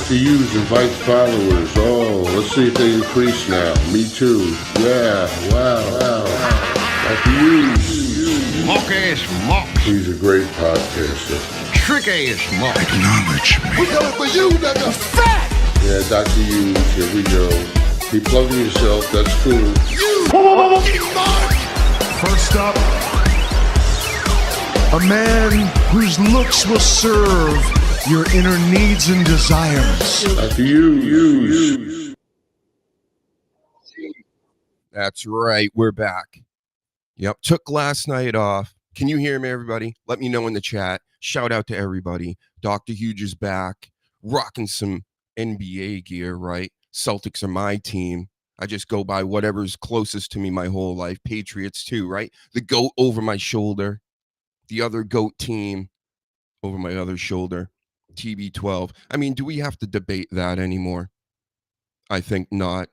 Dr. Hughes invites followers. Oh, let's see if they increase now. Me too. Yeah, wow. Dr. Hughes. Mock-ass mock. He's a great podcaster. Trick-ass mock. Acknowledge me. We coming for you, nigga. Fat! Yeah, Dr. Hughes, here we go. Keep plugging yourself, that's cool. You First up, a man whose looks will serve your inner needs and desires. Dr. Hughes. That's right. We're back. Yep. Took last night off. Can you hear me, everybody? Let me know in the chat. Shout out to everybody. Dr. Huge is back. Rocking some NBA gear, right? Celtics are my team. I just go by whatever's closest to me my whole life. Patriots too, right? The GOAT over my shoulder. The other GOAT team over my other shoulder. TB12. I mean, do we have to debate that anymore? I think not.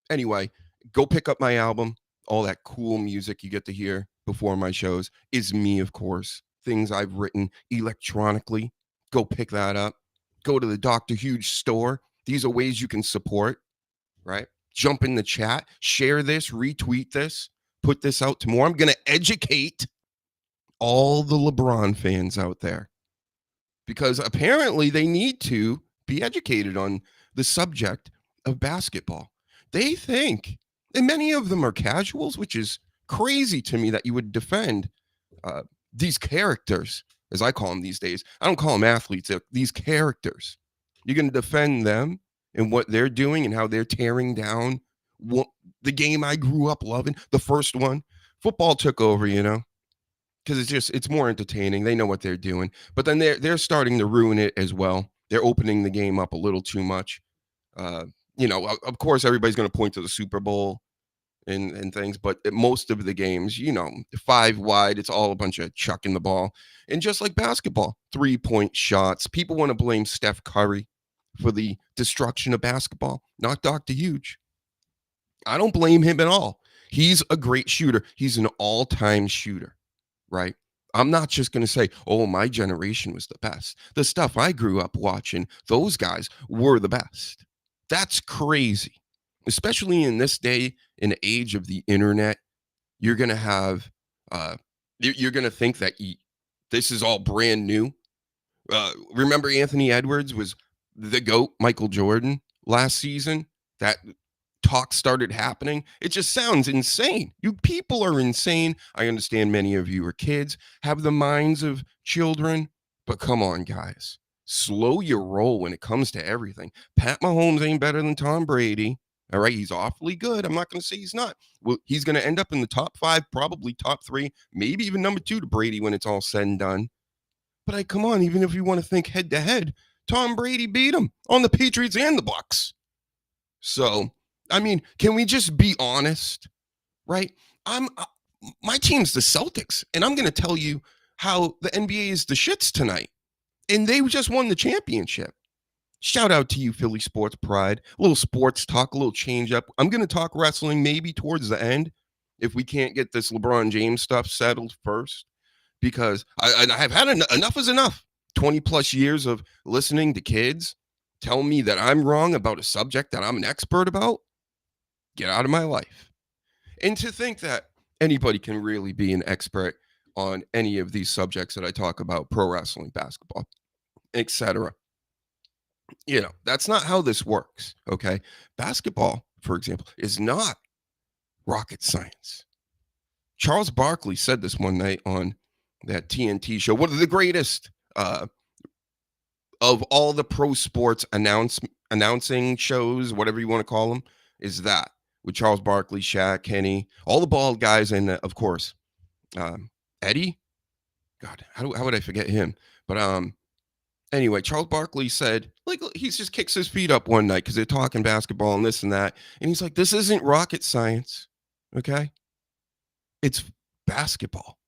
Anyway, go pick up my album. All that cool music you get to hear before my shows is me, of course. Things I've written electronically. Go pick that up. Go to the Dr. Huge store. These are ways you can support, right? Jump in the chat. Share this. Retweet this. Put this out to more. I'm going to educate all the LeBron fans out there because apparently they need to be educated on the subject of basketball. They think, and many of them are casuals, which is crazy to me that you would defend these characters, as I call them these days. I don't call them athletes. These characters. You're going to defend them and what they're doing and how they're tearing down the game I grew up loving, the first one. Football took over, you know, because it's more entertaining. They know what they're doing. But then they're starting to ruin it as well. They're opening the game up a little too much. You know, of course, everybody's going to point to the Super Bowl and things, but most of the games, you know, 5 wide, it's all a bunch of chucking the ball. And just like basketball, 3-point shots. People want to blame Steph Curry for the destruction of basketball, not Dr. Huge. I don't blame him at all. He's a great shooter. He's an all-time shooter, right? I'm not just going to say, oh, my generation was the best. The stuff I grew up watching, those guys were the best. That's crazy, especially in this day and age of the internet. You're going to have, you're going to think that this is all brand new. Remember Anthony Edwards was the GOAT, Michael Jordan, last season? That talk started happening. It just sounds insane. You people are insane. I understand many of you are kids, have the minds of children, but come on, guys. Slow your roll when it comes to everything. Pat Mahomes ain't better than Tom Brady. All right, he's awfully good. I'm not going to say he's not. Well, he's going to end up in the top 5, probably top 3, maybe even number 2 to Brady when it's all said and done. But come on, even if you want to think head to head, Tom Brady beat him on the Patriots and the Bucs. So, I mean, can we just be honest, right? My team's the Celtics, and I'm going to tell you how the NBA is the shits tonight. And they just won the championship. Shout out to you, Philly Sports Pride. A little sports talk, a little change up. I'm going to talk wrestling maybe towards the end if we can't get this LeBron James stuff settled first. Because I have had enough is enough. 20 plus years of listening to kids tell me that I'm wrong about a subject that I'm an expert about. Get out of my life. And to think that anybody can really be an expert on any of these subjects that I talk about, pro wrestling, basketball, etc. You know, that's not how this works, okay? Basketball, for example, is not rocket science. Charles Barkley said this one night on that TNT show. One of the greatest of all the pro sports announcing shows, whatever you want to call them, is that with Charles Barkley, Shaq, Kenny, all the bald guys, and of course, Eddie. God, how would I forget him? But anyway, Charles Barkley said, like, he just kicks his feet up one night because they're talking basketball and this and that, and he's like, "This isn't rocket science, okay? It's basketball.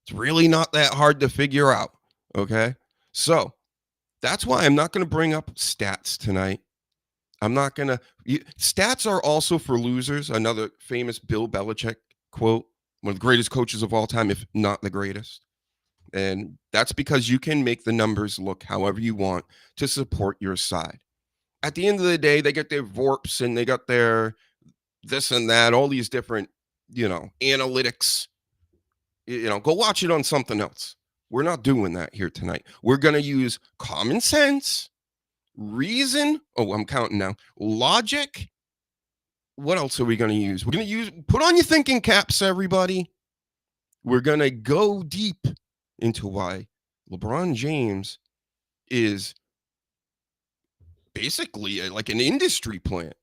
It's really not that hard to figure out, okay?" So that's why I'm not going to bring up stats tonight. I'm not going to. Stats are also for losers. Another famous Bill Belichick quote. One of the greatest coaches of all time, if not the greatest. And that's because you can make the numbers look however you want to support your side. At the end of the day, they get their VORPs and they got their this and that, all these different, analytics. Go watch it on something else. We're not doing that here tonight. We're going to use common sense, reason. Oh, I'm counting now. Logic. What else are we going to use? We're going to put on your thinking caps, everybody. We're going to go deep into why LeBron James is basically like an industry plant.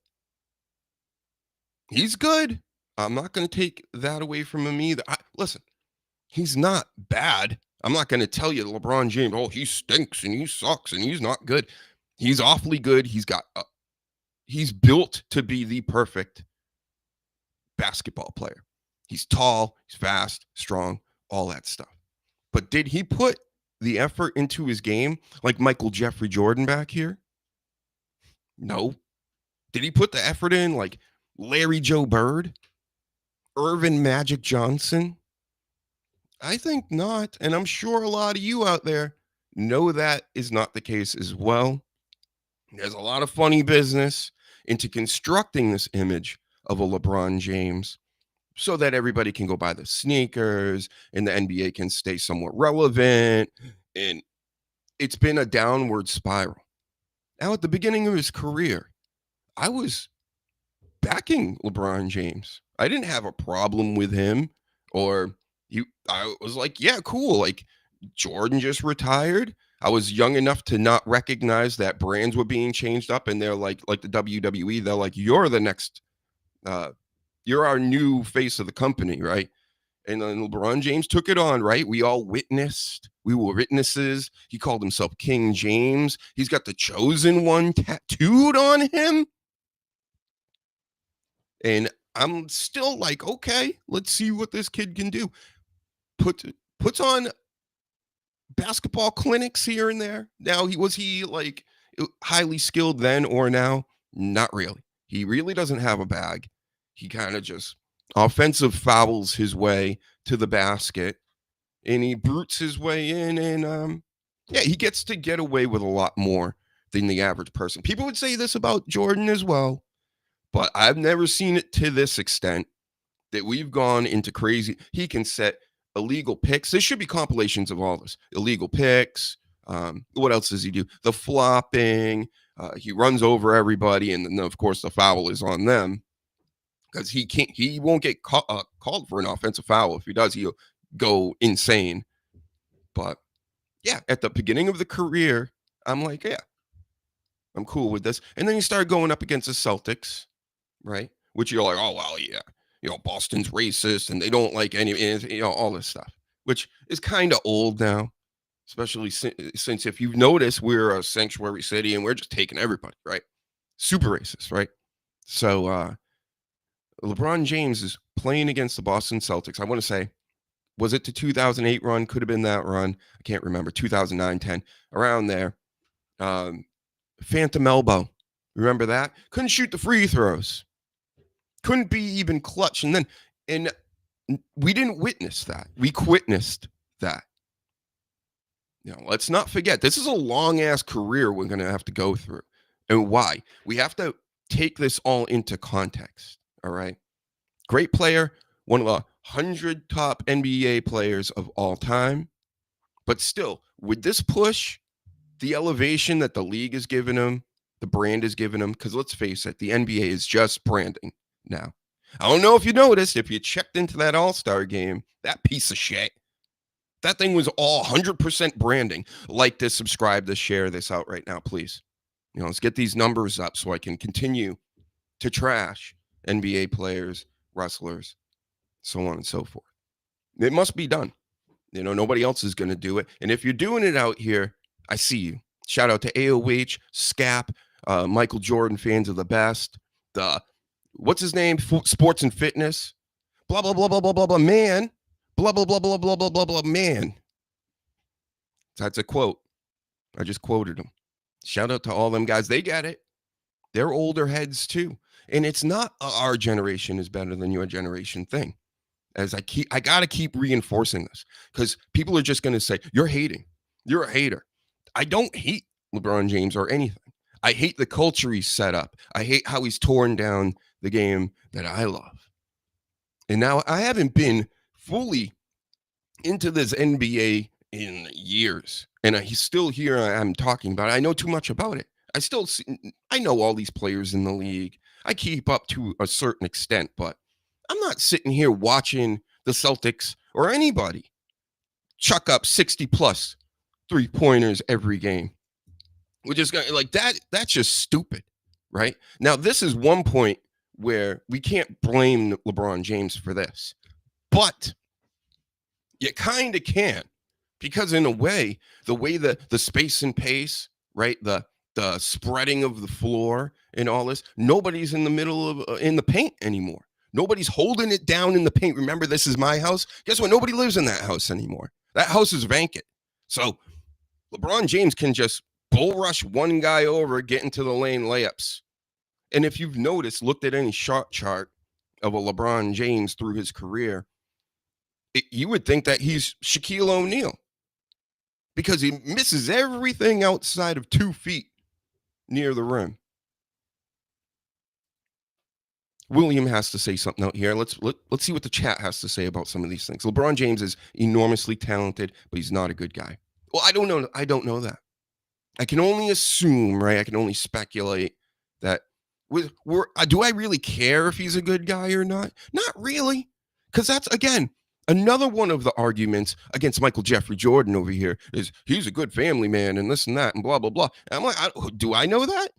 He's good. I'm not going to take that away from him either. Listen, he's not bad. I'm not going to tell you LeBron James, oh, he stinks and he sucks and he's not good. He's awfully good. He's built to be the perfect basketball player. He's tall, he's fast, strong, all that stuff. But did he put the effort into his game like Michael Jeffrey Jordan back here? No. Did he put the effort in like Larry Joe Bird? Irvin Magic Johnson? I think not. And I'm sure a lot of you out there know that is not the case as well. There's a lot of funny business into constructing this image of a LeBron James so that everybody can go buy the sneakers and the NBA can stay somewhat relevant. And it's been a downward spiral. Now, at the beginning of his career, I was backing LeBron James. I didn't have a problem with him, I was like, yeah, cool. Like Jordan just retired. I was young enough to not recognize that brands were being changed up, and they're like the WWE, they're like, you're the next, you're our new face of the company, right? And then LeBron James took it on, right? We all witnessed. We were witnesses. He called himself King James. He's got the Chosen One tattooed on him. And I'm still like, okay, let's see what this kid can do. Puts on basketball clinics here and there. Now, was he like highly skilled then or now? Not really. He really doesn't have a bag. He kind of just offensive fouls his way to the basket, and he brutes his way in, and he gets to get away with a lot more than the average person. People would say this about Jordan as well, but I've never seen it to this extent that we've gone into crazy. He can set illegal picks. There should be compilations of all this. Illegal picks. What else does he do? The flopping. He runs over everybody, and then, of course, the foul is on them. Because he won't get called for an offensive foul. If he does, he'll go insane. But yeah, at the beginning of the career, I'm like, yeah, I'm cool with this. And then you start going up against the Celtics, right? Which you're like, oh, well, yeah, Boston's racist and they don't like any, all this stuff, which is kind of old now, especially since if you've noticed, we're a sanctuary city and we're just taking everybody, right? Super racist, right? So, LeBron James is playing against the Boston Celtics. I want to say, was it the 2008 run? Could have been that run. I can't remember. 2009, 10, around there. Phantom elbow. Remember that? Couldn't shoot the free throws. Couldn't be even clutch. And we didn't witness that. We witnessed that. Let's not forget, this is a long-ass career we're going to have to go through. And why? We have to take this all into context. All right. Great player, one of the 100 top NBA players of all time. But still, with this push, the elevation that the league is giving him, the brand is giving him, because let's face it, the NBA is just branding now. I don't know if you noticed, if you checked into that All-Star game, that piece of shit, that thing was all 100% branding. Like this, subscribe this, share this out right now, please. Let's get these numbers up so I can continue to trash NBA players, wrestlers, so on and so forth. It must be done. Nobody else is going to do it. And if you're doing it out here, I see you. Shout out to AOH, SCAP, Michael Jordan fans are the best. What's his name? Sports and Fitness. Blah, blah, blah, blah, blah, blah, blah, man. Blah, blah, blah, blah, blah, blah, blah, blah, man. That's a quote. I just quoted him. Shout out to all them guys. They get it. They're older heads too. And it's not our generation is better than your generation thing. as I got to keep reinforcing this, because people are just going to say, you're hating. You're a hater. I don't hate LeBron James or anything. I hate the culture he's set up. I hate how he's torn down the game that I love. And now I haven't been fully into this NBA in years. And he's still here. I'm talking about it. I know too much about it. I know all these players in the league. I keep up to a certain extent, but I'm not sitting here watching the Celtics or anybody chuck up 60 plus 3-pointers every game. We're just going like that. That's just stupid, right? Now, this is one point where we can't blame LeBron James for this, but you kind of can, because in a way, the way the space and pace, right? The spreading of the floor and all this, nobody's in the middle of in the paint anymore. Nobody's holding it down in the paint. Remember, this is my house. Guess what? Nobody lives in that house anymore. That house is vacant. So LeBron James can just bull rush one guy over, get into the lane layups. And if you've noticed, looked at any shot chart of a LeBron James through his career, you would think that he's Shaquille O'Neal, because he misses everything outside of 2 feet near the rim. William has to say something out here. Let's see what the chat has to say about some of these things. LeBron James is enormously talented, but he's not a good guy. Well, I don't know. I don't know that. I can only assume, right? I can only speculate that. Do I really care if he's a good guy or not? Not really, because that's, again, another one of the arguments against Michael Jeffrey Jordan over here is he's a good family man and this and that and blah, blah, blah. And I'm like, do I know that?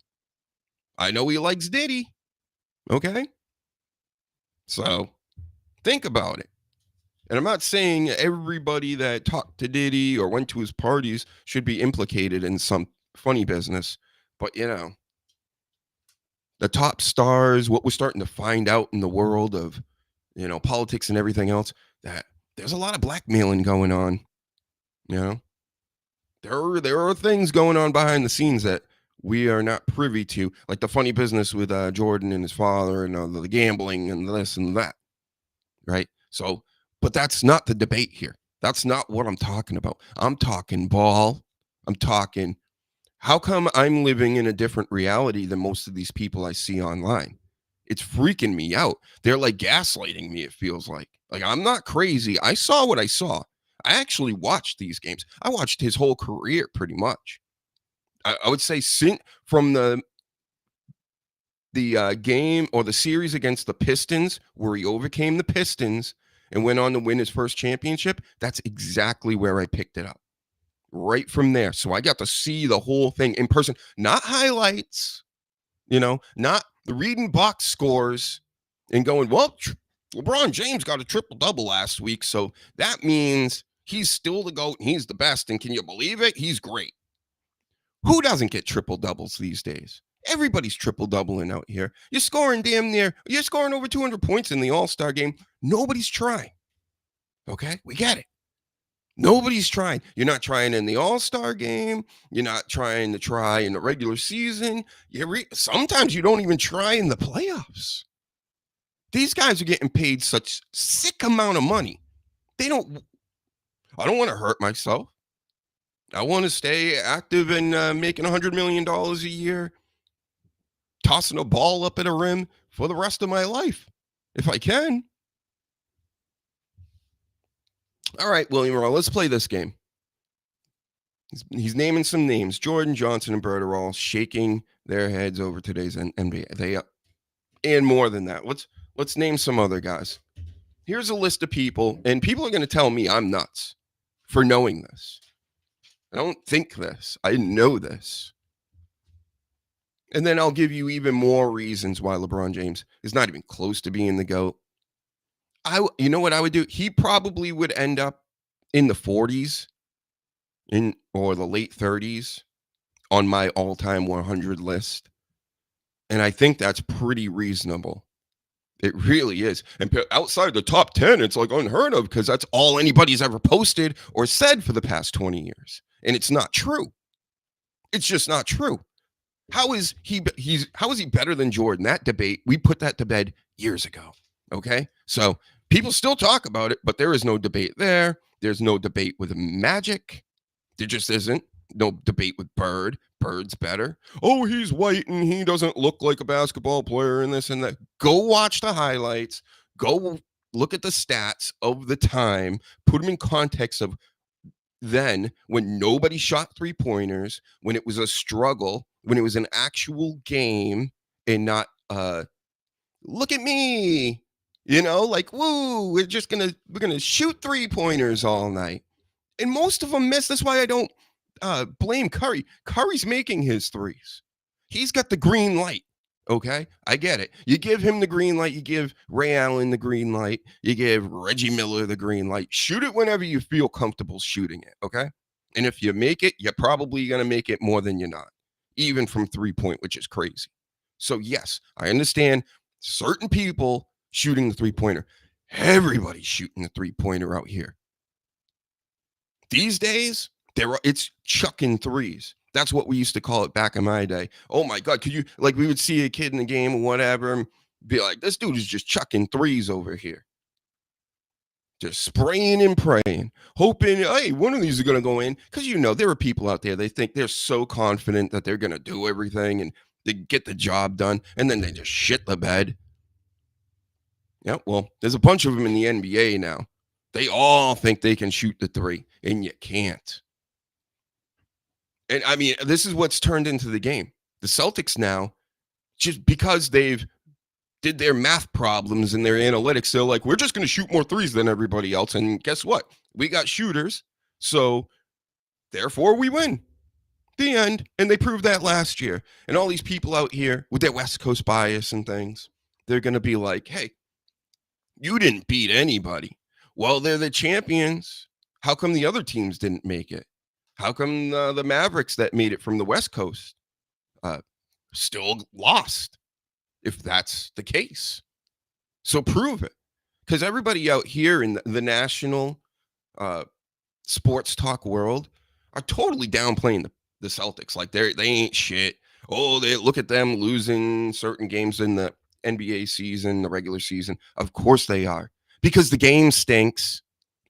I know he likes Diddy. Okay. So think about it. And I'm not saying everybody that talked to Diddy or went to his parties should be implicated in some funny business. But, you know, the top stars, what we're starting to find out in the world of, you know, politics and everything else, that there's a lot of blackmailing going on. You know, there are things going on behind the scenes that we are not privy to, like the funny business with Jordan and his father and the gambling and this and that. Right. So, but that's not the debate here. That's not what I'm talking about. I'm talking ball. I'm talking, how come I'm living in a different reality than most of these people I see online? It's freaking me out. They're like gaslighting me, it feels like. Like, I'm not crazy. I saw what I saw. I actually watched these games. I watched his whole career pretty much. I would say from the game or the series against the Pistons, where he overcame the Pistons and went on to win his first championship, that's exactly where I picked it up. Right from there. So I got to see the whole thing in person, not highlights, you know, not reading box scores and going, well, LeBron James got a triple-double last week, so that means he's still the GOAT and he's the best. And can you believe it? He's great. Who doesn't get triple-doubles these days? Everybody's triple-doubling out here. You're scoring over 200 points in the All-Star game. Nobody's trying. Okay? We get it. Nobody's trying. You're not trying in the All-Star game. You're not trying to try in the regular season. Sometimes you don't even try in the playoffs. These guys are getting paid such sick amount of money. I don't want to hurt myself. I want to stay active and making $100 million a year, tossing a ball up at a rim for the rest of my life, if I can. All right, William Rowe, let's play this game. He's naming some names. Jordan, Johnson, and Bird are all shaking their heads over today's NBA. And more than that. Let's name some other guys. Here's a list of people, and people are going to tell me I'm nuts for knowing this. I don't think this. I know this. And then I'll give you even more reasons why LeBron James is not even close to being the GOAT. You know what I would do? He probably would end up in the 40s or the late 30s on my all-time 100 list. And I think that's pretty reasonable. It really is. And outside the top 10, it's like unheard of, because that's all anybody's ever posted or said for the past 20 years. And it's not true. It's just not true. How is he better than Jordan? That debate, we put that to bed years ago. Okay? So People still talk about it, but there is no debate there. There's no debate with Magic. There just isn't. No debate with Bird. Bird's better. Oh, he's white and he doesn't look like a basketball player and this and that. Go watch the highlights. Go look at the stats of the time. Put them in context of then when nobody shot 3-pointers, when it was a struggle, when it was an actual game and not look at me, like, woo, we're gonna shoot 3-pointers all night. And most of them miss. That's why I don't blame Curry. Curry's making his threes. He's got the green light. Okay, I get it. You give him the green light. You give Ray Allen the green light. You give Reggie Miller the green light. Shoot it whenever you feel comfortable shooting it. Okay, and if you make it, you're probably gonna make it more than you're not, even from 3-point, which is crazy. So yes, I understand certain people shooting the 3-pointer. Everybody's shooting the 3-pointer out here. These days, it's chucking threes. That's what we used to call it back in my day. Oh my God, we would see a kid in the game or whatever and be like, this dude is just chucking threes over here. Just spraying and praying, hoping, hey, one of these is going to go in. Because, there are people out there, they think they're so confident that they're going to do everything and they get the job done, and then they just shit the bed. Yeah, well, there's a bunch of them in the NBA now. They all think they can shoot the 3, and you can't. And I mean, this is what's turned into the game. The Celtics now, just because they've did their math problems and their analytics, they're like, we're just going to shoot more threes than everybody else. And guess what? We got shooters. So therefore we win. The end. And they proved that last year. And all these people out here with their West Coast bias and things, they're going to be like, hey, you didn't beat anybody. Well, they're the champions. How come the other teams didn't make it? How come the Mavericks that made it from the West Coast still lost, if that's the case? So prove it. Because everybody out here in the national sports talk world are totally downplaying the Celtics. Like they ain't shit. Oh, they look at them losing certain games in the NBA season, the regular season. Of course they are. Because the game stinks,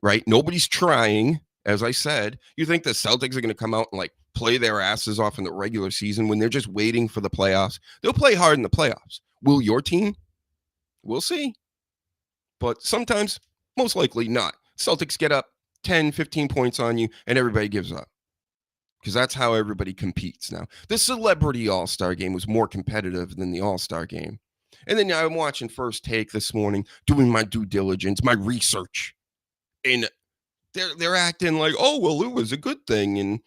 right? Nobody's trying. As I said, you think the Celtics are going to come out and play their asses off in the regular season when they're just waiting for the playoffs? They'll play hard in the playoffs. Will your team? We'll see. But sometimes, most likely not. Celtics get up 10, 15 points on you and everybody gives up. Because that's how everybody competes now. The Celebrity All-Star Game was more competitive than the All-Star Game. And then I'm watching First Take this morning, doing my due diligence, my research. And they're acting like, oh, well, it was a good thing. And,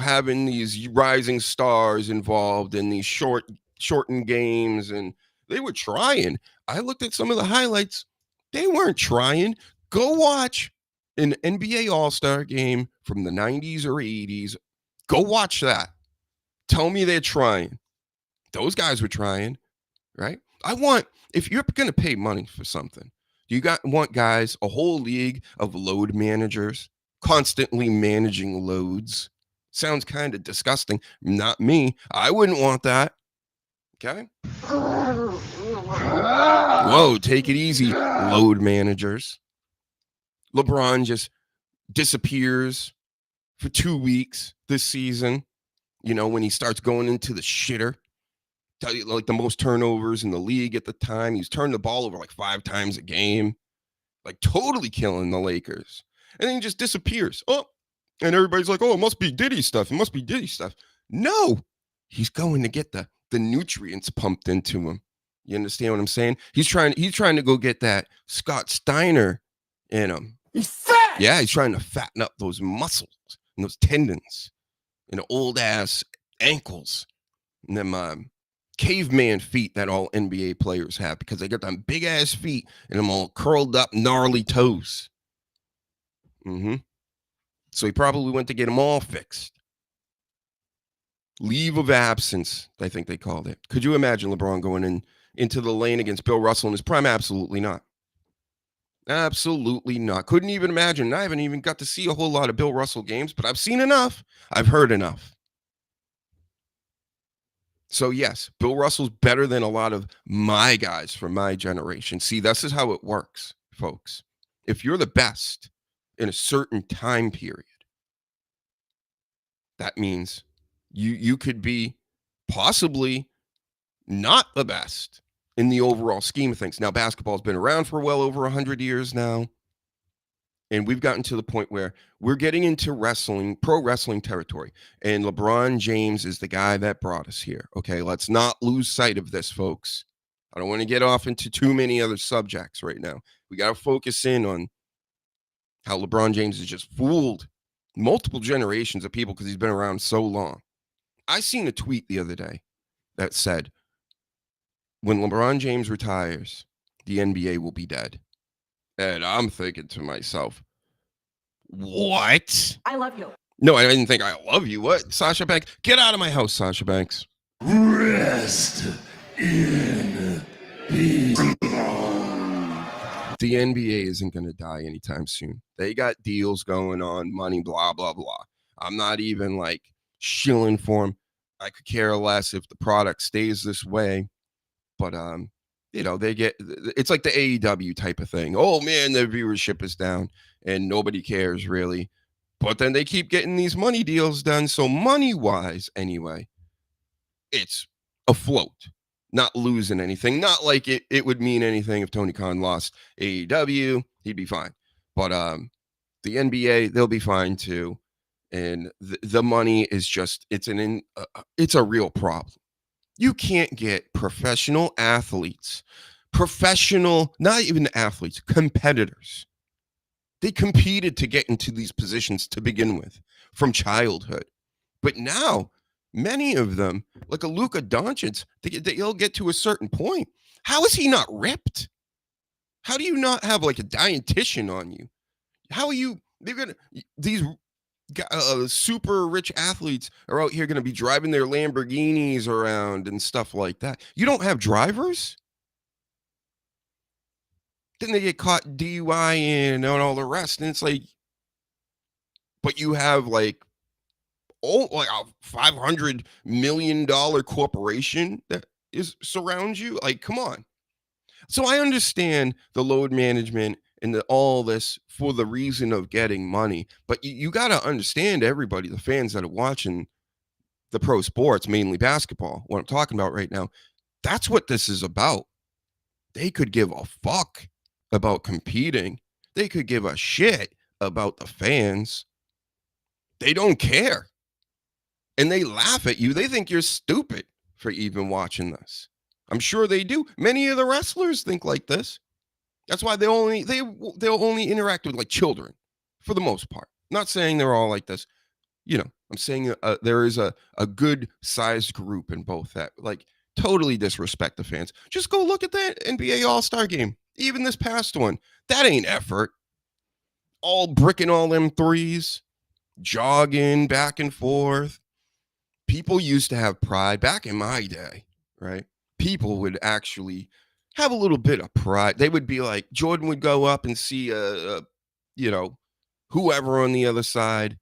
having these rising stars involved in these shortened games. And they were trying. I looked at some of the highlights. They weren't trying. Go watch an NBA All-Star game from the 90s or 80s. Go watch that. Tell me they're trying. Those guys were trying, right? If you're going to pay money for something, want guys, a whole league of load managers, constantly managing loads. Sounds kind of disgusting. Not me. I wouldn't want that. Okay? Whoa, take it easy, load managers. LeBron just disappears for 2 weeks this season, when he starts going into the shitter. Tell you, the most turnovers in the league at the time. He's turned the ball over 5 times a game, totally killing the Lakers. And then he just disappears. Oh, and everybody's like, oh, it must be Diddy stuff. It must be Diddy stuff. No, he's going to get the nutrients pumped into him. You understand what I'm saying? He's trying to go get that Scott Steiner in him. He's fat. Yeah, he's trying to fatten up those muscles and those tendons and the old ass ankles and them caveman feet that all NBA players have, because they got them big ass feet and them all curled up, gnarly toes. So he probably went to get them all fixed. Leave of absence, I think they called it. Could you imagine LeBron going into the lane against Bill Russell in his prime? Absolutely not. Absolutely not. Couldn't even imagine. I haven't even got to see a whole lot of Bill Russell games, but I've seen enough. I've heard enough. So yes, Bill Russell's better than a lot of my guys from my generation. See, this is how it works, folks. If you're the best in a certain time period, that means you could be possibly not the best in the overall scheme of things. Now, basketball's been around for well over 100 years now. And we've gotten to the point where we're getting into wrestling, pro wrestling territory. And LeBron James is the guy that brought us here. Okay, let's not lose sight of this, folks. I don't want to get off into too many other subjects right now. We got to focus in on how LeBron James has just fooled multiple generations of people because he's been around so long. I seen a tweet the other day that said, when LeBron James retires, the NBA will be dead. And I'm thinking to myself, what? I love you. No, I didn't think I love you. What? Sasha Banks? Get out of my house, Sasha Banks. Rest in peace. The NBA isn't going to die anytime soon. They got deals going on, money, blah, blah, blah. I'm not even like shilling for them. I could care less if the product stays this way. But, you know, it's like the AEW type of thing. Oh, man, the viewership is down and nobody cares really. But then they keep getting these money deals done. So money-wise, anyway, it's afloat, not losing anything. Not like it would mean anything if Tony Khan lost AEW. He'd be fine. But the NBA, they'll be fine too. And the money is just, it's a real problem. You can't get professional athletes, not even athletes, competitors. They competed to get into these positions to begin with from childhood. But now, many of them, like a Luka Doncic, they'll get to a certain point. How is he not ripped? How do you not have like a dietitian on you? How are you, these super rich athletes are out here going to be driving their Lamborghinis around and stuff like that. You don't have drivers? Then they get caught DUI and all the rest. And it's like, but you have like a $500 million corporation that surrounds you. Like, come on. So I understand the load management and all this for the reason of getting money. But you got to understand, everybody, the fans that are watching the pro sports, mainly basketball, what I'm talking about right now, that's what this is about. They could give a fuck about competing. They could give a shit about the fans. They don't care. And they laugh at you. They think you're stupid for even watching this. I'm sure they do. Many of the wrestlers think like this. That's why they'll only interact with like children for the most part. Not saying they're all like this. You know, I'm saying there is a good sized group in both that like totally disrespect the fans. Just go look at that NBA All-Star game. Even this past one. That ain't effort. All bricking all them threes, jogging back and forth. People used to have pride back in my day, right? People would actually have a little bit of pride. They would be like, Jordan would go up and see whoever on the other side.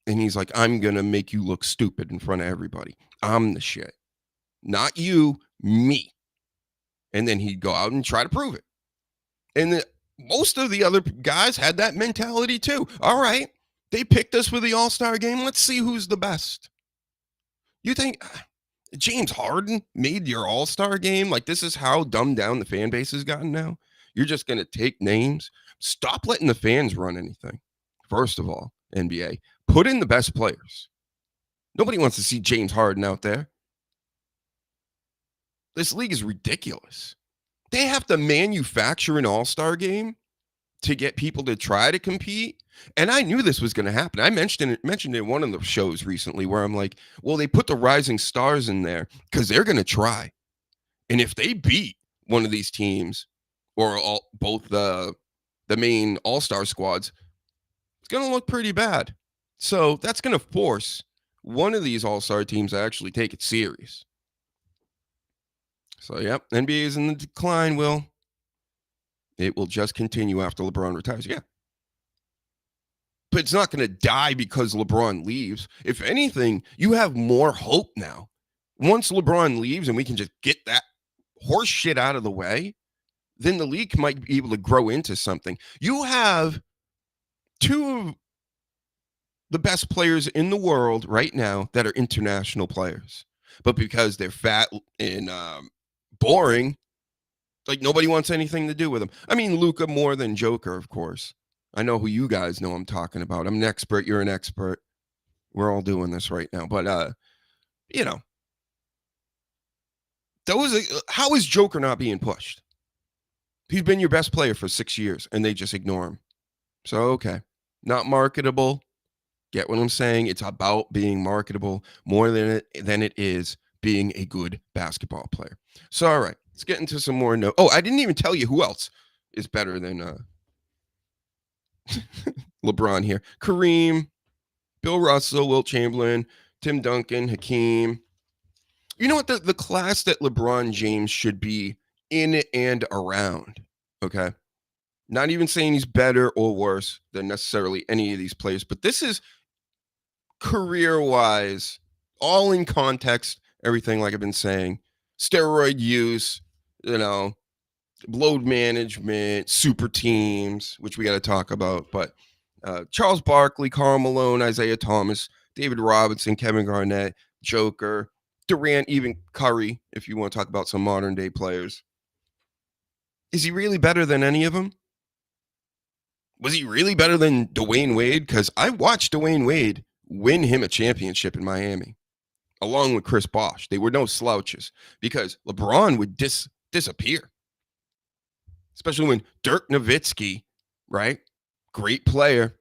And he's like, I'm going to make you look stupid in front of everybody. I'm the shit. Not you, me. And then he'd go out and try to prove it. And most of the other guys had that mentality too. All right, they picked us for the All-Star game. Let's see who's the best. You think James Harden made your All-Star game? Like, this is how dumbed down the fan base has gotten now? You're just going to take names? Stop letting the fans run anything. First of all, NBA, put in the best players. Nobody wants to see James Harden out there. This league is ridiculous. They have to manufacture an All-Star game to get people to try to compete. And I knew this was going to happen. I mentioned it in one of the shows recently where I'm like, well, they put the rising stars in there because they're going to try. And if they beat one of these teams or both the main All-Star squads, it's going to look pretty bad. So that's going to force one of these All-Star teams to actually take it serious. So, yep, NBA is in the decline, Will. It will just continue after LeBron retires. Yeah. But it's not going to die because LeBron leaves. If anything, you have more hope now once LeBron leaves and we can just get that horse shit out of the way, then the league might be able to grow into something. You have two of the best players in the world right now that are international players. But because they're fat and boring, like nobody wants anything to do with them. I mean, Luka more than Joker, of course. I know who you guys know I'm talking about. I'm an expert. You're an expert. We're all doing this right now. But, you know, how is Joker not being pushed? He's been your best player for 6 years, and they just ignore him. So, okay, not marketable. Get what I'm saying? It's about being marketable more than it is being a good basketball player. So, all right, let's get into some more. Oh, I didn't even tell you who else is better than LeBron here. Kareem, Bill Russell, Wilt Chamberlain, Tim Duncan, Hakeem. You know what? The class that LeBron James should be in and around, okay? Not even saying he's better or worse than necessarily any of these players, but this is career-wise, all in context, everything like I've been saying, steroid use, you know, load management, super teams, which we got to talk about, but Charles Barkley, Karl Malone, Isaiah Thomas, David Robinson, Kevin Garnett, Joker, Durant, even Curry, if you want to talk about some modern day players. Is he really better than any of them? Was he really better than Dwayne Wade? Because I watched Dwayne Wade win him a championship in Miami, along with Chris Bosh. They were no slouches because LeBron would disappear, especially when Dirk Nowitzki, right? Great player,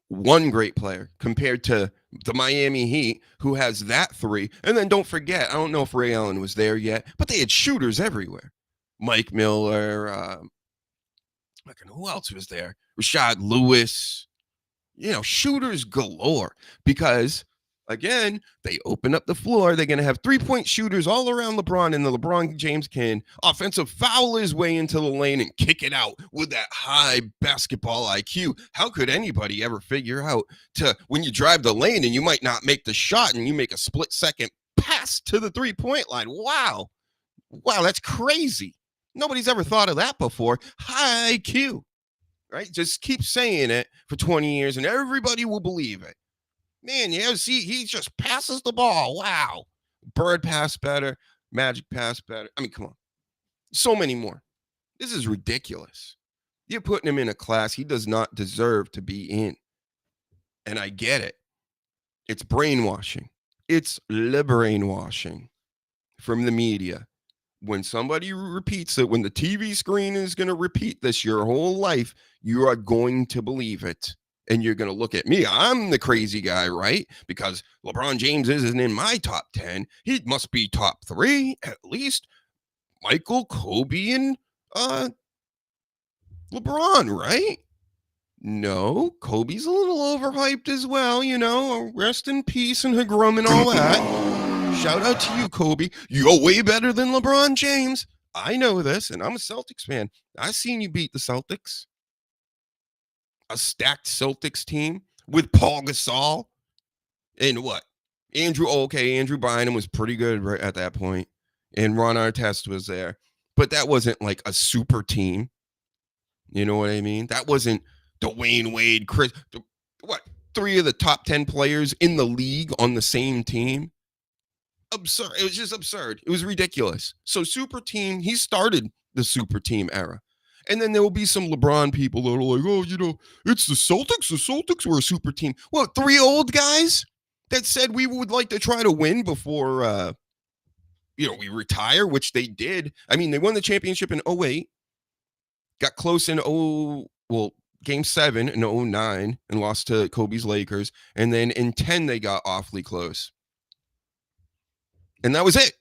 one great player compared to the Miami Heat, who has that three. And then don't forget, I don't know if Ray Allen was there yet, but they had shooters everywhere. Mike Miller, who else was there? Rashad Lewis, shooters galore because, again, they open up the floor. They're going to have three-point shooters all around LeBron, and the LeBron James can offensive foul his way into the lane and kick it out with that high basketball IQ. How could anybody ever figure out when you drive the lane and you might not make the shot and you make a split-second pass to the three-point line? Wow, that's crazy. Nobody's ever thought of that before. High IQ. Right? Just keep saying it for 20 years and everybody will believe it. Man, see, he just passes the ball. Wow. Bird pass better. Magic pass better. I mean, come on. So many more. This is ridiculous. You're putting him in a class he does not deserve to be in. And I get it. It's brainwashing. It's LeBrainwashing from the media. When somebody repeats it, when the TV screen is going to repeat this your whole life, you are going to believe it. And you're going to look at me. I'm the crazy guy, right? Because LeBron James isn't in my top 10. He must be top 3, at least. Michael, Kobe, and LeBron, right? No, Kobe's a little overhyped as well, Rest in peace and Hagrum and all that. Shout out to you, Kobe. You're way better than LeBron James. I know this, and I'm a Celtics fan. I've seen you beat the Celtics. A stacked Celtics team with Paul Gasol. And what? Andrew Bynum was pretty good right at that point. And Ron Artest was there. But that wasn't like a super team. You know what I mean? That wasn't Dwayne Wade, three of the top 10 players in the league on the same team? Absurd. It was just absurd. It was ridiculous. So super team, he started the super team era. And then there will be some LeBron people that are like, it's the Celtics. The Celtics were a super team. What, 3 old guys that said we would like to try to win before, we retire, which they did. I mean, they won the championship in 2008, got close in Game 7 in 2009 and lost to Kobe's Lakers. And then in 2010, they got awfully close. And that was it.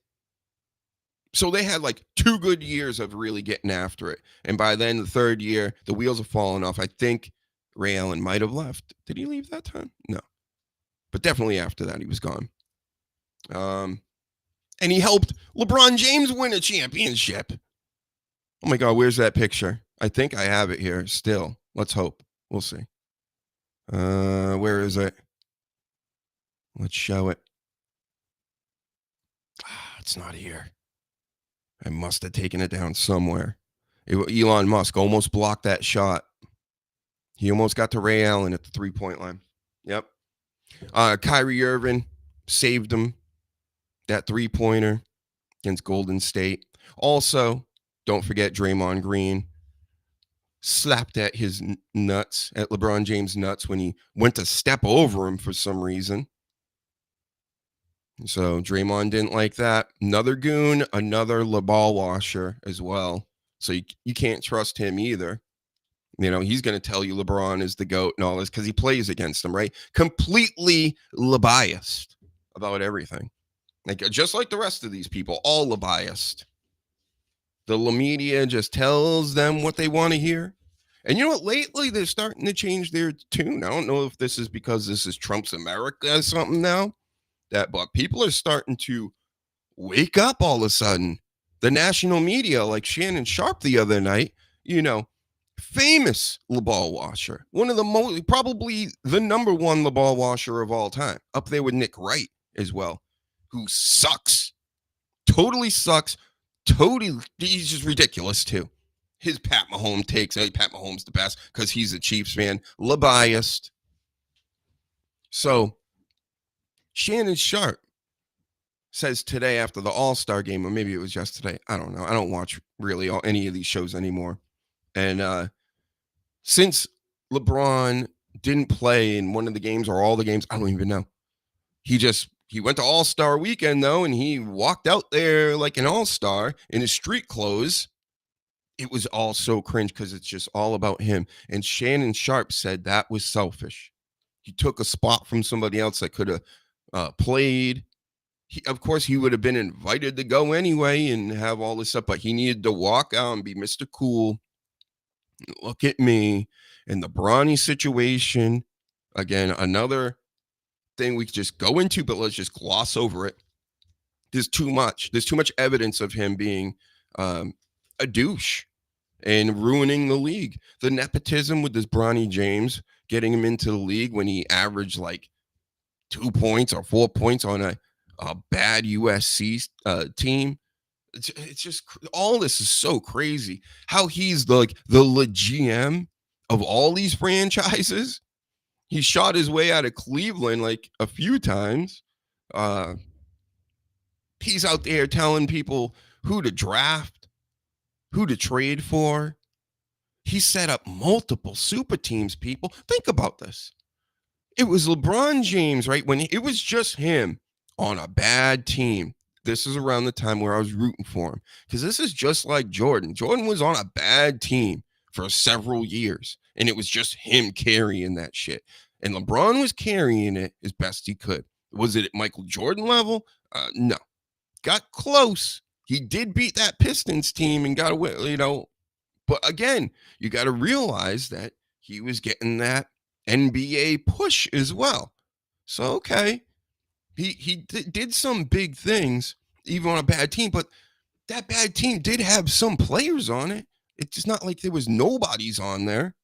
So they had like 2 good years of really getting after it. And by then, the 3rd year, the wheels have fallen off. I think Ray Allen might have left. Did he leave that time? No. But definitely after that, he was gone. And he helped LeBron James win a championship. Oh my God, where's that picture? I think I have it here still. Let's hope. We'll see. Where is it? Let's show it. it's not here. I must have taken it down somewhere. Elon Musk almost blocked that shot. He almost got to Ray Allen at the 3-point line. Yep. Kyrie Irving saved him. That 3-pointer against Golden State. Also, don't forget Draymond Green slapped at his nuts, at LeBron James' nuts when he went to step over him for some reason. So Draymond didn't like that. Another goon, another ball washer as well. So you can't trust him either. You know, he's going to tell you LeBron is the GOAT and all this because he plays against him, right? Completely biased about everything. Like, just like the rest of these people, all biased. The LeMedia just tells them what they want to hear. And you know what? Lately, they're starting to change their tune. I don't know if this is because this is Trump's America or something now. But people are starting to wake up all of a sudden. The national media, like Shannon Sharp the other night, you know, famous ball washer. One of the most, probably the number one ball washer of all time. Up there with Nick Wright as well, who sucks. Totally sucks. Totally, he's just ridiculous too. His Pat Mahomes takes, Pat Mahomes the best because he's a Chiefs fan. Biased. So, Shannon Sharp says today after the All-Star game, or maybe it was just today. I don't know. I don't watch really any of these shows anymore. And since LeBron didn't play in one of the games or all the games, I don't even know. He went to All-Star weekend, though, and he walked out there like an all-star in his street clothes. It was all so cringe because it's just all about him. And Shannon Sharp said that was selfish. He took a spot from somebody else that could have played. Of course, he would have been invited to go anyway and have all this stuff, but he needed to walk out and be Mr. Cool. Look at me. And the Bronny situation, again, another thing we could just go into, but let's just gloss over it. There's too much. There's too much evidence of him being a douche and ruining the league. The nepotism with this Bronny James, getting him into the league when he averaged like 2 points or 4 points on a bad USC team. It's just, all this is so crazy. How he's the GM of all these franchises. He shot his way out of Cleveland like a few times. He's out there telling people who to draft, who to trade for. He set up multiple super teams, people. Think about this. It was LeBron James, right? When it was just him on a bad team. This is around the time where I was rooting for him. Because this is just like Jordan. Jordan was on a bad team for several years. And it was just him carrying that shit. And LeBron was carrying it as best he could. Was it at Michael Jordan level? No. Got close. He did beat that Pistons team and got away, you know. But again, you got to realize that he was getting that NBA push as well. So, okay. He did some big things, even on a bad team. But that bad team did have some players on it. It's just not like there was nobodies on there.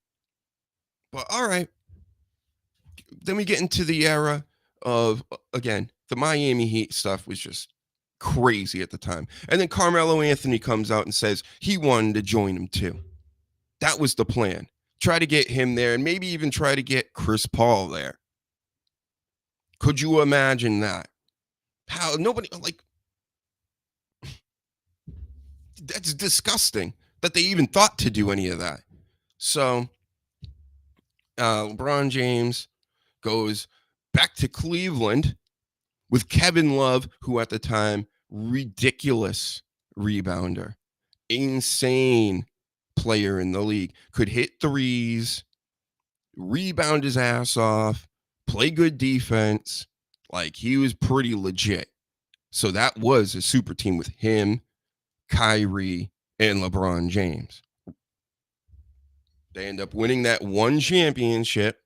But all right. Then we get into the era of, again, the Miami Heat stuff was just crazy at the time. And then Carmelo Anthony comes out and says he wanted to join him too. That was the plan. Try to get him there and maybe even try to get Chris Paul there. Could you imagine that? How nobody, like, that's disgusting that they even thought to do any of that. So LeBron James goes back to Cleveland with Kevin Love, who at the time, ridiculous rebounder, insane player in the league, could hit threes, rebound his ass off, play good defense. Like, he was pretty legit. So that was a super team with him, Kyrie, and LeBron James. They end up winning that one championship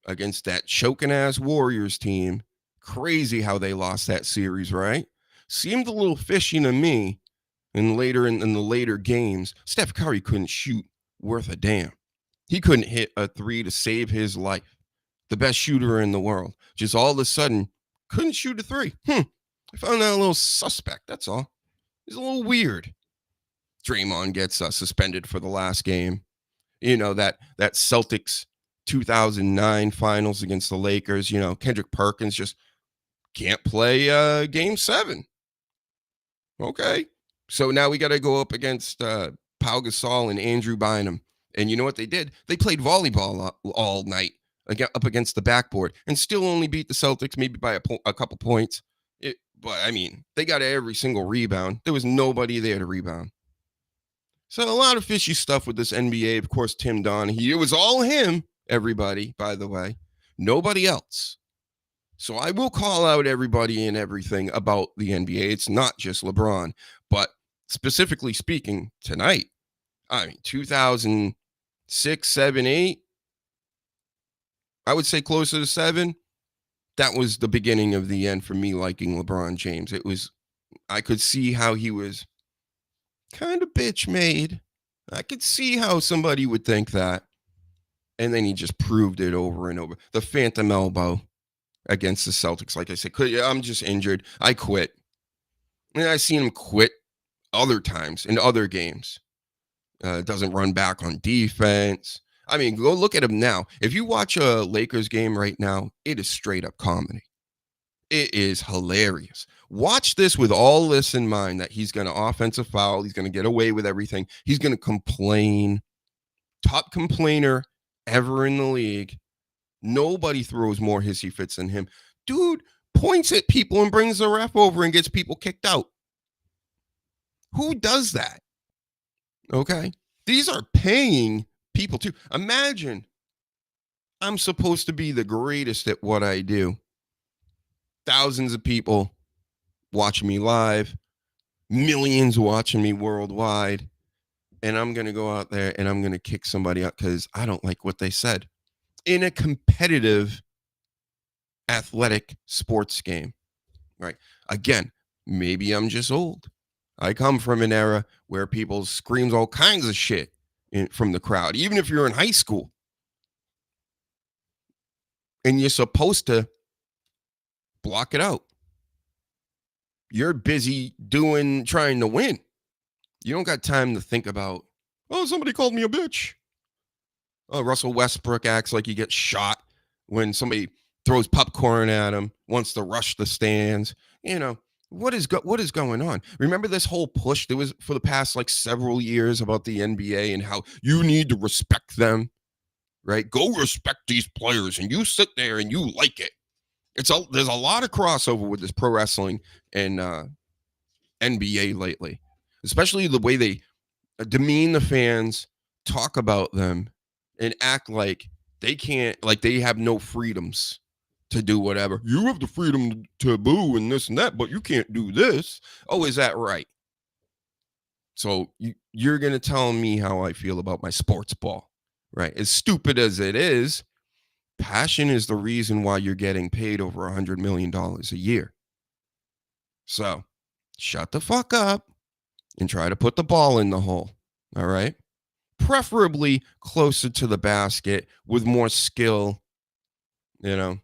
against that choking ass Warriors team. Crazy how they lost that series, right? Seemed a little fishy to me. And later in the later games, Steph Curry couldn't shoot worth a damn. He couldn't hit a three to save his life. The best shooter in the world. Just all of a sudden, couldn't shoot a three. I found that a little suspect. That's all. It's a little weird. Draymond gets suspended for the last game. You know, that Celtics 2009 finals against the Lakers. You know, Kendrick Perkins just can't play game 7. Okay. So now we got to go up against Pau Gasol and Andrew Bynum. And you know what they did? They played volleyball all night up against the backboard and still only beat the Celtics maybe by a couple points. But, I mean, they got every single rebound. There was nobody there to rebound. So a lot of fishy stuff with this NBA. Of course, Tim Donaghy. It was all him, everybody, by the way. Nobody else. So I will call out everybody and everything about the NBA. It's not just LeBron. But specifically speaking, tonight, I mean, 2006, 7, 8, I would say closer to 7. That was the beginning of the end for me liking LeBron James. I could see how he was kind of bitch made. I could see how somebody would think that. And then he just proved it over and over. The phantom elbow against the Celtics. Like I said, I'm just injured. I quit. And I've seen him quit other times in other games. Doesn't run back on defense. I mean, go look at him now. If you watch a Lakers game right now, it is straight up comedy. It is hilarious. Watch this with all this in mind, that he's going to offensive foul. He's going to get away with everything. He's going to complain. Top complainer ever in the league. Nobody throws more hissy fits than him. Dude points at people and brings the ref over and gets people kicked out. Who does that? Okay. These are paying people too. Imagine I'm supposed to be the greatest at what I do. Thousands of people watching me live, millions watching me worldwide, and I'm going to go out there and I'm going to kick somebody out because I don't like what they said in a competitive athletic sports game, right? Again, maybe I'm just old. I come from an era where people screams all kinds of shit from the crowd, even if you're in high school. And you're supposed to block it out. You're busy trying to win. You don't got time to think about, oh, somebody called me a bitch. Oh, Russell Westbrook acts like he gets shot when somebody throws popcorn at him, wants to rush the stands. You know, what is going on? Remember this whole push that was for the past like several years about the NBA and how you need to respect them, right? Go respect these players, and you sit there and you like it. There's a lot of crossover with this pro wrestling and NBA lately, especially the way they demean the fans, talk about them, and act like they can't, like they have no freedoms to do whatever. You have the freedom to boo and this and that, but you can't do this. Oh, is that right? So you're going to tell me how I feel about my sports ball, right? As stupid as it is, passion is the reason why you're getting paid over $100 million a year. So shut the fuck up and try to put the ball in the hole. All right. Preferably closer to the basket with more skill, you know,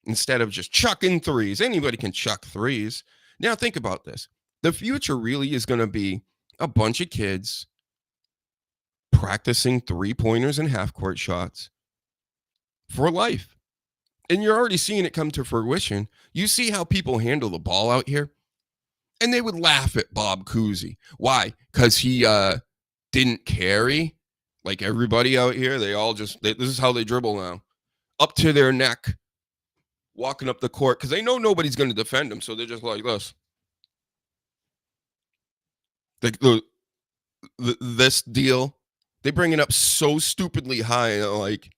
instead of just chucking threes. Anybody can chuck threes. Now think about this. The future really is going to be a bunch of kids practicing 3-pointers and half-court shots for life. And you're already seeing it come to fruition. You see how people handle the ball out here? And they would laugh at Bob Cousy. Why? Because he didn't carry like everybody out here. They all this is how they dribble now. Up to their neck, walking up the court, because they know nobody's going to defend them. So they're just like this. This deal, they bring it up so stupidly high. Like,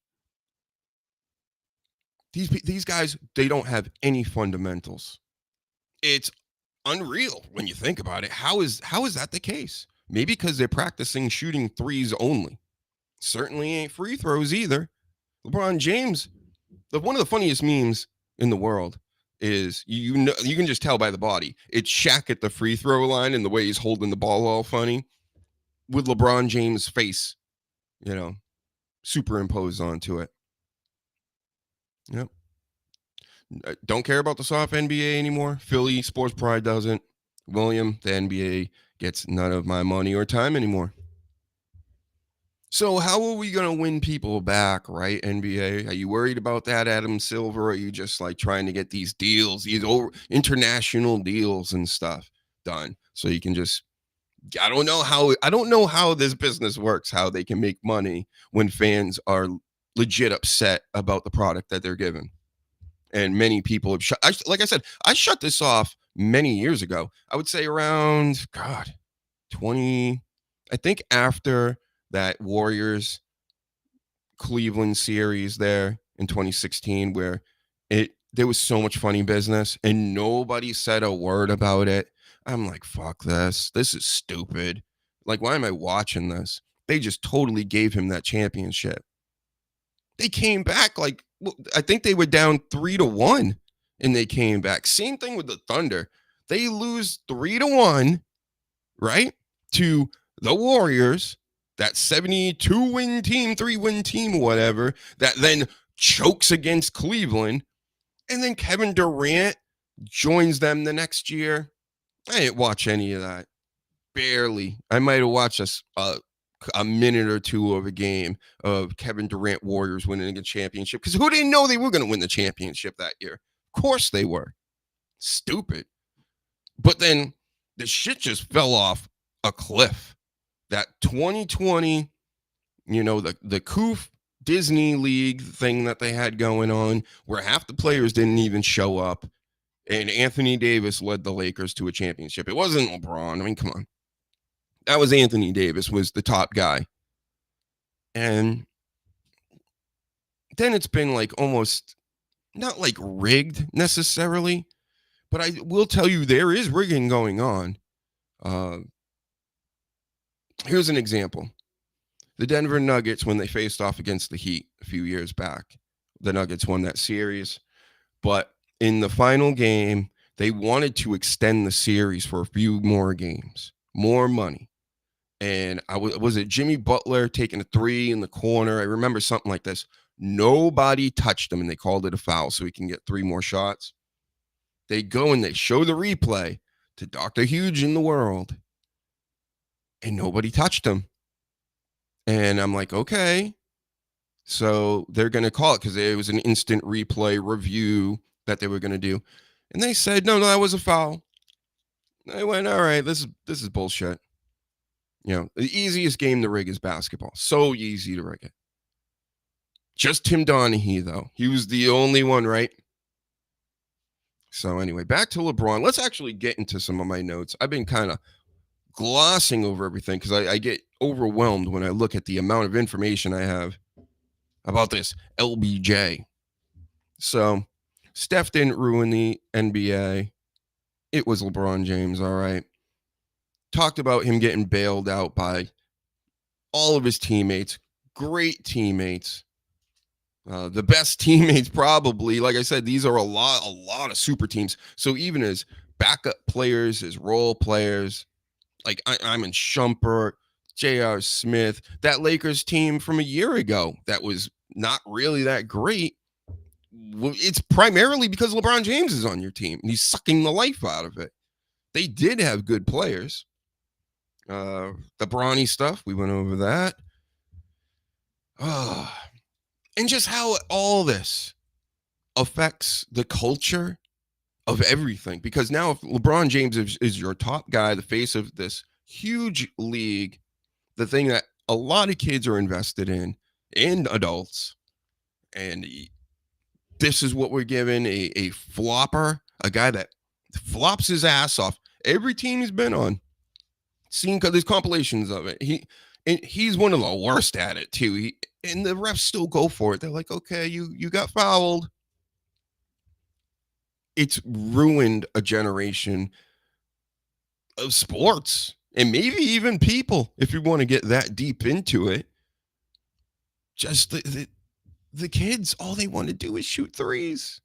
these guys, they don't have any fundamentals. It's unreal when you think about it. How is that the case? Maybe because they're practicing shooting threes only. Certainly ain't free throws either. LeBron James, one of the funniest memes in the world is, you know, you can just tell by the body. It's Shaq at the free throw line and the way he's holding the ball all funny with LeBron James' face, you know, superimposed onto it. Yep. don't care about the soft NBA anymore. Philly Sports Pride doesn't. William, the NBA gets none of my money or time anymore. So how are we going to win people back, right, NBA? Are you worried about that, Adam Silver? Or are you just like trying to get these deals, these international deals and stuff done so you can just I don't know how this business works, how they can make money when fans are legit upset about the product that they're given. And many people have like I said, I shut this off many years ago. I would say around 20, I think after that Warriors Cleveland series there in 2016 where there was so much funny business and nobody said a word about it. I'm like, fuck this. This is stupid. Like, why am I watching this? They just totally gave him that championship. They came back like, I think they were down 3-1 and they came back. Same thing with the Thunder. They lose 3-1, right? To the Warriors, that 72-win team, 3-win team, whatever, that then chokes against Cleveland. And then Kevin Durant joins them the next year. I didn't watch any of that. Barely. I might have watched a minute or two of a game of Kevin Durant Warriors winning a championship. Because who didn't know they were going to win the championship that year? Of course they were. Stupid. But then the shit just fell off a cliff. That 2020, the Coof Disney League thing that they had going on, where half the players didn't even show up, and Anthony Davis led the Lakers to a championship. It wasn't LeBron. I mean, come on. That was Anthony Davis was the top guy. And then it's been like almost not like rigged necessarily, but I will tell you there is rigging going on. Here's an example. The Denver Nuggets, when they faced off against the Heat a few years back, the Nuggets won that series. But in the final game, they wanted to extend the series for a few more games, more money. And was it Jimmy Butler taking a three in the corner? I remember something like this. Nobody touched him, and they called it a foul so he can get 3 more shots. They go and they show the replay to Dr. Huge in the world, and nobody touched him. And I'm like, okay. So they're going to call it because it was an instant replay review that they were going to do. And they said, no, that was a foul. I went, all right, this is bullshit. The easiest game to rig is basketball. So easy to rig it. Just Tim Donaghy, though. He was the only one, right? So anyway, back to LeBron. Let's actually get into some of my notes. I've been kind of glossing over everything because I get overwhelmed when I look at the amount of information I have about this LBJ. So Steph didn't ruin the NBA. It was LeBron James, all right. Talked about him getting bailed out by all of his teammates. Great teammates. The best teammates probably. Like I said, these are a lot of super teams. So even as backup players, as role players, like I'm in Shumpert, J.R. Smith, that Lakers team from a year ago that was not really that great. It's primarily because LeBron James is on your team and he's sucking the life out of it. They did have good players. The Bronny stuff, we went over that. And just how all this affects the culture of everything. Because now if LeBron James is your top guy, the face of this huge league, the thing that a lot of kids are invested in, and adults, and this is what we're given, a flopper, a guy that flops his ass off. Every team he's been on, seen because there's compilations of it. He's one of the worst at it too. And the refs still go for it. They're like, okay, you got fouled. It's ruined a generation of sports and maybe even people, if you want to get that deep into it. Just the kids, all they want to do is shoot threes.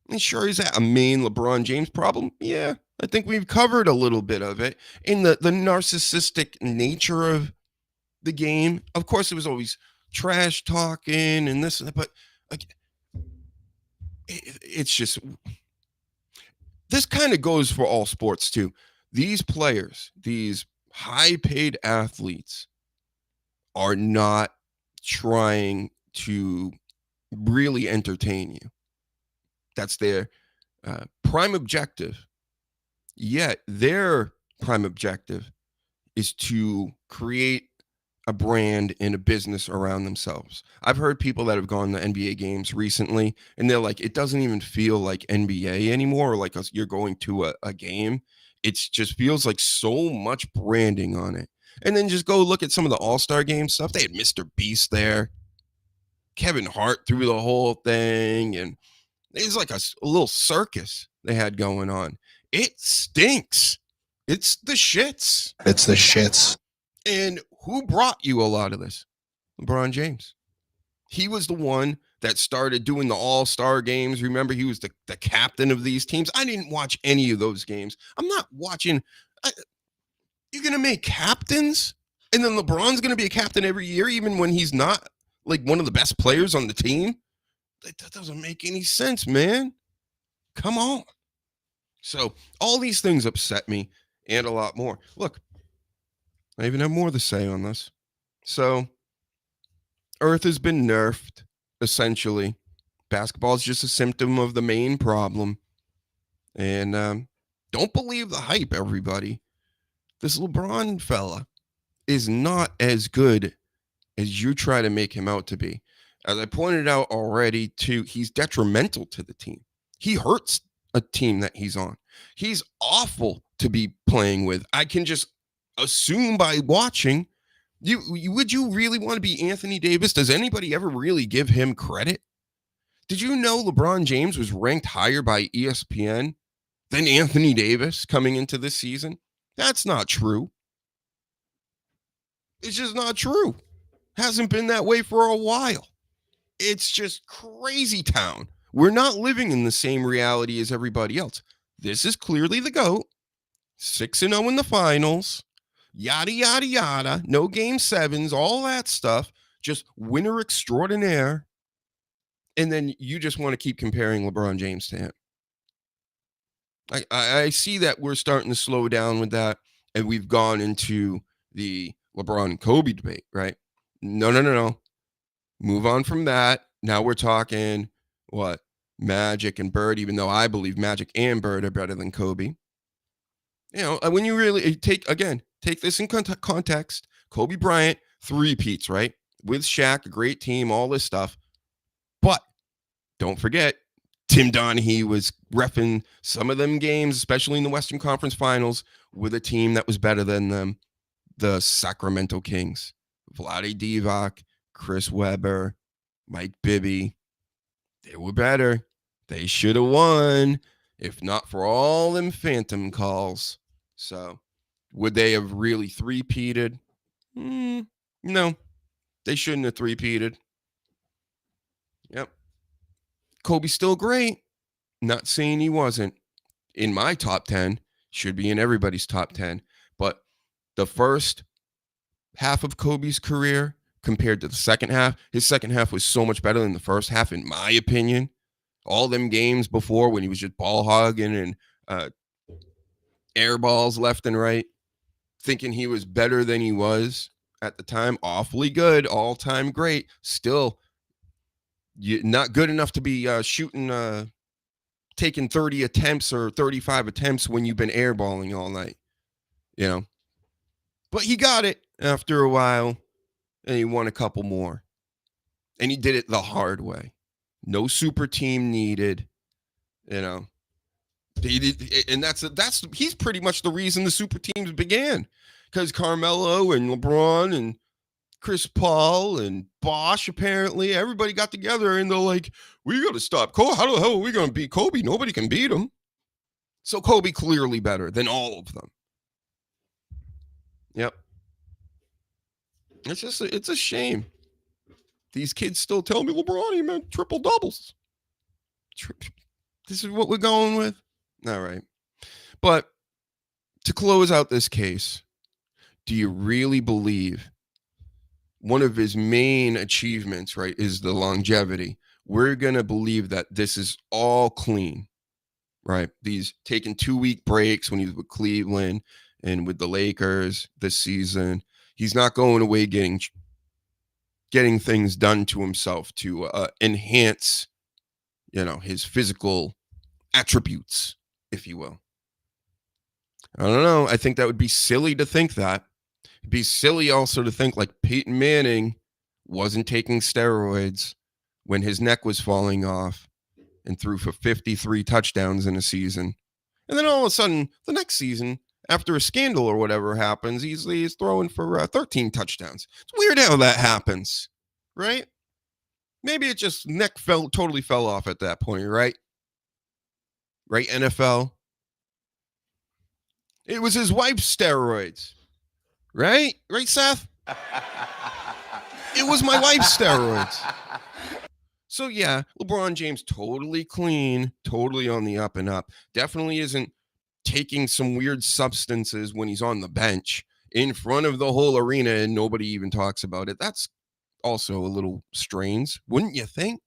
And sure, is that a main LeBron James problem? Yeah, I think we've covered a little bit of it. In the narcissistic nature of the game, of course, it was always trash talking and this and that, but like, it's just, this kind of goes for all sports too. These players, these high paid athletes are not trying to really entertain you. That's their prime objective. Yet their prime objective is to create a brand and a business around themselves. I've heard people that have gone to NBA games recently, and they're like, it doesn't even feel like NBA anymore, or like you're going to a game. It just feels like so much branding on it. And then just go look at some of the All-Star game stuff. They had Mr. Beast there. Kevin Hart through the whole thing, and it's like a little circus they had going on. It stinks. It's the shits. It's the shits. And who brought you a lot of this? LeBron James. He was the one that started doing the All-Star games. Remember, he was the captain of these teams. I didn't watch any of those games. I'm not watching. You're going to make captains? And then LeBron's going to be a captain every year, even when he's not like one of the best players on the team? That doesn't make any sense, man. Come on. So all these things upset me and a lot more. Look, I even have more to say on this. So Earth has been nerfed, essentially. Basketball is just a symptom of the main problem. And don't believe the hype, everybody. This LeBron fella is not as good as you try to make him out to be. As I pointed out already, too, he's detrimental to the team. He hurts a team that he's on. He's awful to be playing with. I can just assume by watching. Would you really want to be Anthony Davis? Does anybody ever really give him credit? Did you know LeBron James was ranked higher by ESPN than Anthony Davis coming into this season? That's not true. It's just not true. Hasn't been that way for a while. It's just crazy town. We're not living in the same reality as everybody else. This is clearly the GOAT. 6-0 in the finals. Yada, yada, yada. No game sevens, all that stuff. Just winner extraordinaire. And then you just want to keep comparing LeBron James to him. I see that we're starting to slow down with that. And we've gone into the LeBron and Kobe debate, right? No. Move on from that. Now we're talking, what? Magic and Bird, even though I believe Magic and Bird are better than Kobe. You know, when you really take this in context, Kobe Bryant, 3-peats, right? With Shaq, a great team, all this stuff. But don't forget, Tim Donaghy was reffing some of them games, especially in the Western Conference Finals, with a team that was better than them, the Sacramento Kings. Vlade Divac, Chris Webber, Mike Bibby. They were better. They should have won, if not for all them phantom calls. So, would they have really 3-peated? No, they shouldn't have 3-peated. Yep. Kobe's still great. Not saying he wasn't. In my top 10, should be in everybody's top 10. But the first half of Kobe's career compared to the second half, his second half was so much better than the first half, in my opinion. All them games before when he was just ball hogging and air balls left and right, thinking he was better than he was at the time. Awfully good, all-time great. Still, not good enough to be taking 30 attempts or 35 attempts when you've been airballing all night, you know. But he got it after a while, and he won a couple more. And he did it the hard way. No super team needed, you know. He did, and he's pretty much the reason the super teams began, because Carmelo and LeBron and Chris Paul and Bosh, apparently everybody got together and they're like, we got to stop Kobe. How the hell are we going to beat Kobe? Nobody can beat him. So Kobe clearly better than all of them. Yep. It's a shame. These kids still tell me LeBron, he meant triple doubles. This is what we're going with. All right. But to close out this case, do you really believe one of his main achievements, right, is the longevity? we're going to believe that this is all clean, right? These taking 2-week breaks when he's with Cleveland and with the Lakers this season. He's not going away getting things done to himself to enhance, his physical attributes, if you will. I don't know. I think that would be silly to think that. It'd be silly also to think like Peyton Manning wasn't taking steroids when his neck was falling off and threw for 53 touchdowns in a season. And then all of a sudden, the next season, after a scandal or whatever happens, he's throwing for 13 touchdowns. It's weird how that happens, right? Maybe it just totally fell off at that point, right? Right, NFL? It was his wife's steroids, right? Right, Seth? It was my wife's steroids. So yeah, LeBron James totally clean, totally on the up and up. Definitely isn't taking some weird substances when he's on the bench in front of the whole arena and nobody even talks about it. That's also a little strange, wouldn't you think?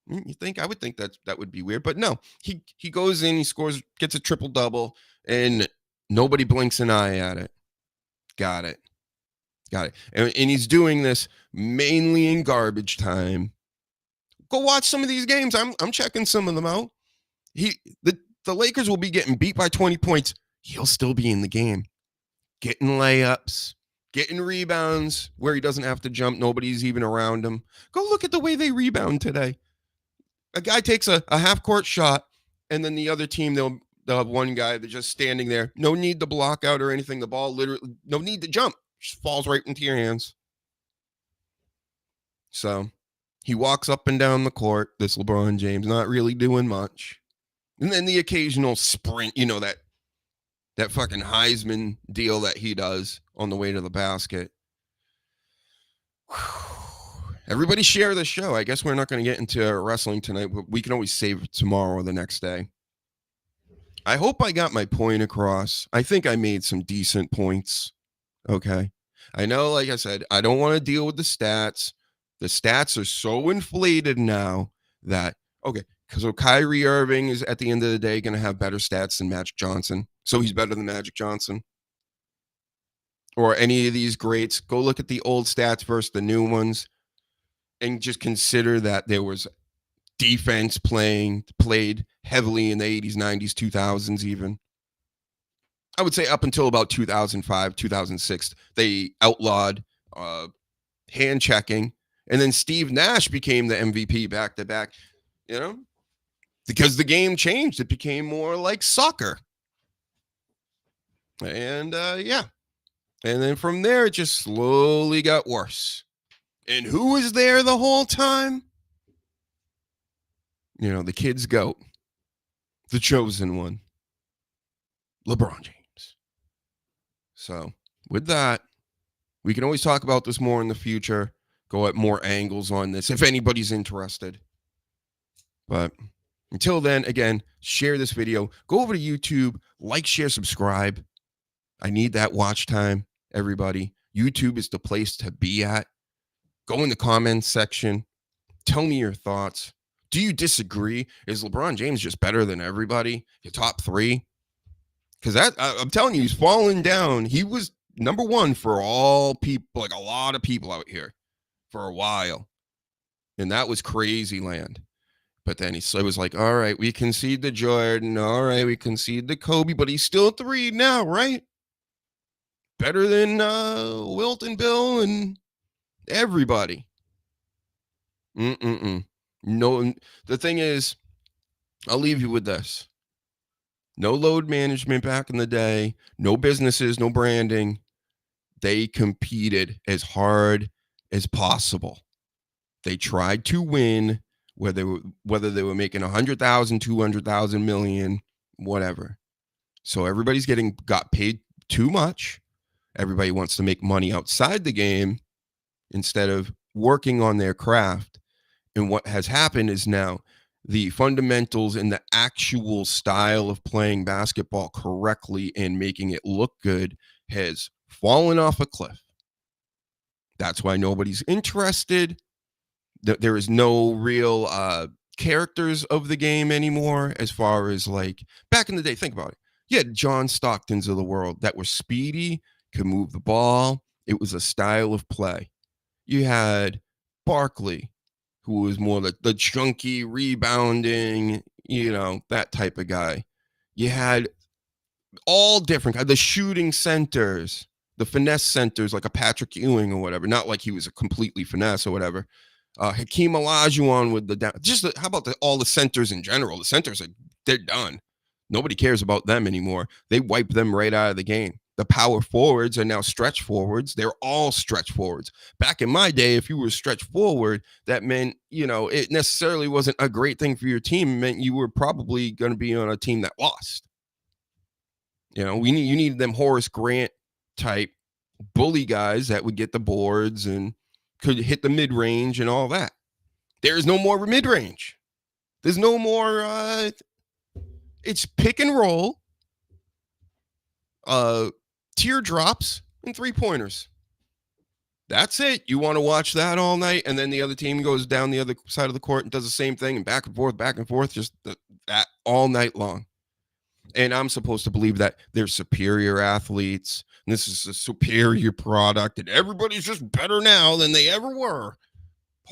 I would think that would be weird, but no. He goes in, he scores, gets a triple-double, and nobody blinks an eye at it. Got it. And he's doing this mainly in garbage time. Go watch some of these games. I'm checking some of them out. The Lakers will be getting beat by 20 points. He'll still be in the game, getting layups, getting rebounds where he doesn't have to jump. Nobody's even around him. Go look at the way they rebound today. A guy takes a half-court shot, and then the other team, they'll have one guy that's just standing there. No need to block out or anything. The ball literally, no need to jump. Just falls right into your hands. So he walks up and down the court, this LeBron James, not really doing much. And then the occasional sprint, that fucking Heisman deal that he does on the way to the basket. Everybody share the show. I guess we're not going to get into wrestling tonight, but we can always save it tomorrow or the next day. I hope I got my point across. I think I made some decent points. Okay. I know, like I said, I don't want to deal with the stats. The stats are so inflated now that, okay, because Kyrie Irving is at the end of the day going to have better stats than Magic Johnson. So he's better than Magic Johnson. Or any of these greats. Go look at the old stats versus the new ones and just consider that there was defense played heavily in the 80s, 90s, 2000s even. I would say up until about 2005, 2006, they outlawed hand checking. And then Steve Nash became the MVP back-to-back, because the game changed. It became more like soccer. And, yeah. And then from there, it just slowly got worse. And who was there the whole time? The kid's GOAT. The chosen one. LeBron James. So, with that, we can always talk about this more in the future. Go at more angles on this if anybody's interested. But until then, again, share this video. Go over to YouTube, like, share, subscribe. I need that watch time, everybody. YouTube is the place to be at. Go in the comments section. Tell me your thoughts. Do you disagree? Is LeBron James just better than everybody? Your top three? Because I'm telling you, he's fallen down. He was number one for all people, like a lot of people out here for a while. And that was crazy land. But then it was like, all right, we concede to Jordan. All right, we concede to Kobe, but he's still 3 now, right? Better than Wilt and Bill and everybody. No, the thing is, I'll leave you with this. No load management back in the day. No businesses, no branding. They competed as hard as possible. They tried to win, whether they were making 100,000, 200,000, million, whatever. So everybody's got paid too much. Everybody wants to make money outside the game instead of working on their craft. And what has happened is now the fundamentals and the actual style of playing basketball correctly and making it look good has fallen off a cliff. That's why nobody's interested. There is no real characters of the game anymore, as far as like back in the day. Think about it. You had John Stocktons of the world that were speedy, could move the ball. It was a style of play. You had Barkley, who was more the chunky, rebounding, that type of guy. You had all different, the shooting centers, the finesse centers, like a Patrick Ewing or whatever. Not like he was a completely finesse or whatever. Hakeem Olajuwon with how about all the centers in general? The centers they're done. Nobody cares about them anymore. They wipe them right out of the game. The power forwards are now stretch forwards. They're all stretch forwards. Back in my day, if you were stretch forward, that meant, it necessarily wasn't a great thing for your team. It meant you were probably going to be on a team that lost. You needed them Horace Grant type bully guys that would get the boards and could hit the mid-range and all that. There's no more mid-range. There's no more, it's pick and roll, teardrops, and three-pointers. That's it. You want to watch that all night, and then the other team goes down the other side of the court and does the same thing, and back and forth, just that all night long. And I'm supposed to believe that they're superior athletes, and this is a superior product, and everybody's just better now than they ever were.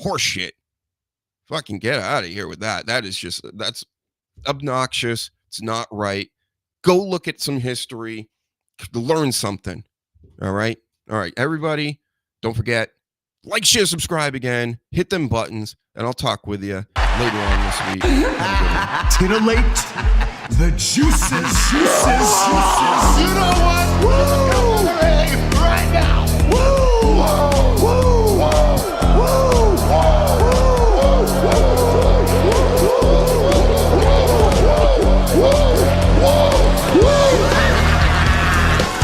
Horseshit. Fucking get out of here with that. That's obnoxious. It's not right. Go look at some history. Learn something. All right? All right, everybody, don't forget, like, share, subscribe again. Hit them buttons, and I'll talk with you later on this week. Titillate the juices. You know what? Woo! Right now. Woo! Woo!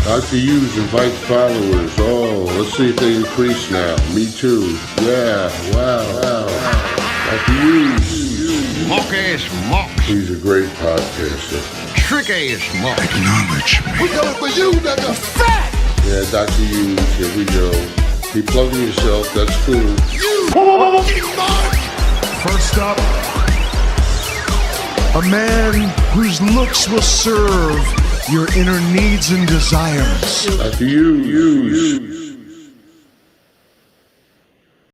Dr. Hughes invites followers. Oh, let's see if they increase now. Me too. Yeah, wow. Dr. Hughes. Mocky Smock. He's a great podcaster. Tricky Smock. Acknowledge me. We coming for you, nigga. Fat! Yeah, Dr. Hughes, here we go. Keep plugging yourself, that's cool. First up, a man whose looks will serve your inner needs and desires. Dr. Hughes.